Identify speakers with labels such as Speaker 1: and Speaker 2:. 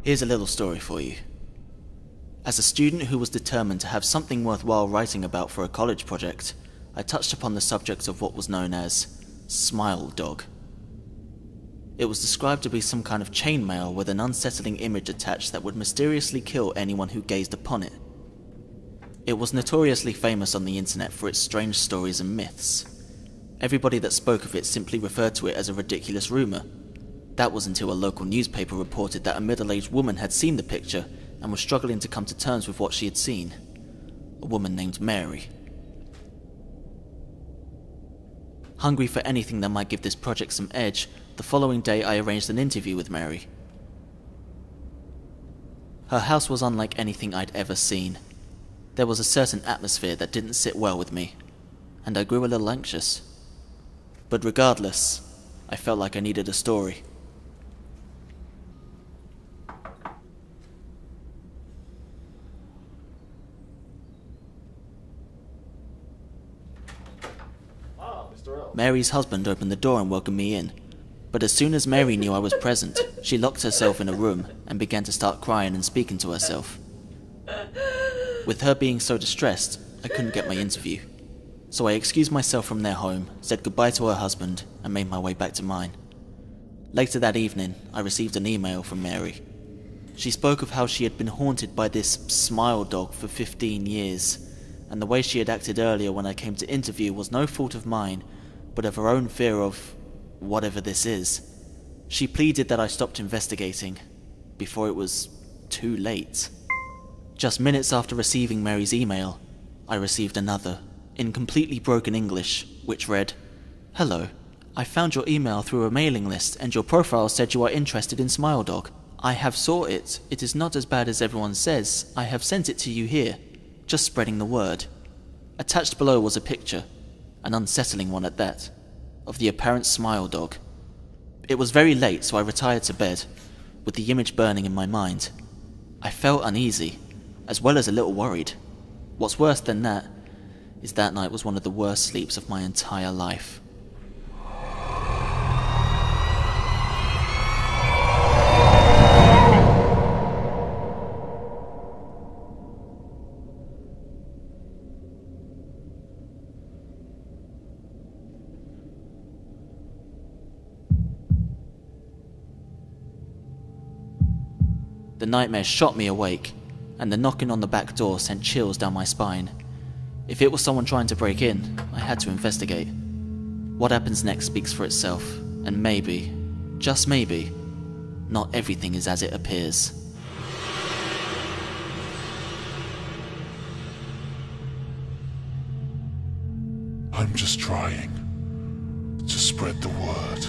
Speaker 1: Here's a little story for you. As a student who was determined to have something worthwhile writing about for a college project, I touched upon the subject of what was known as Smile Dog. It was described to be some kind of chainmail with an unsettling image attached that would mysteriously kill anyone who gazed upon it. It was notoriously famous on the internet for its strange stories and myths. Everybody that spoke of it simply referred to it as a ridiculous rumour. That was until a local newspaper reported that a middle-aged woman had seen the picture and was struggling to come to terms with what she had seen. A woman named Mary. Hungry for anything that might give this project some edge, the following day I arranged an interview with Mary. Her house was unlike anything I'd ever seen. There was a certain atmosphere that didn't sit well with me, and I grew a little anxious. But regardless, I felt like I needed a story. Mary's husband opened the door and welcomed me in, but as soon as Mary knew I was present, she locked herself in a room and began to start crying and speaking to herself. With her being so distressed, I couldn't get my interview, so I excused myself from their home, said goodbye to her husband, and made my way back to mine. Later that evening, I received an email from Mary. She spoke of how she had been haunted by this smile dog for 15 years, and the way she had acted earlier when I came to interview was no fault of mine, but of her own fear of whatever this is. She pleaded that I stopped investigating before it was too late. Just minutes after receiving Mary's email, I received another, in completely broken English, which read, "Hello, I found your email through a mailing list and your profile said you are interested in Smile Dog. I have saw it. It is not as bad as everyone says. I have sent it to you here. Just spreading the word." Attached below was a picture, an unsettling one at that, of the apparent Smile Dog. It was very late, so I retired to bed, with the image burning in my mind. I felt uneasy, as well as a little worried. What's worse than that is that night was one of the worst sleeps of my entire life. The nightmare shot me awake, and the knocking on the back door sent chills down my spine. If it was someone trying to break in, I had to investigate. What happens next speaks for itself, and maybe, just maybe, not everything is as it appears.
Speaker 2: I'm just trying to spread the word.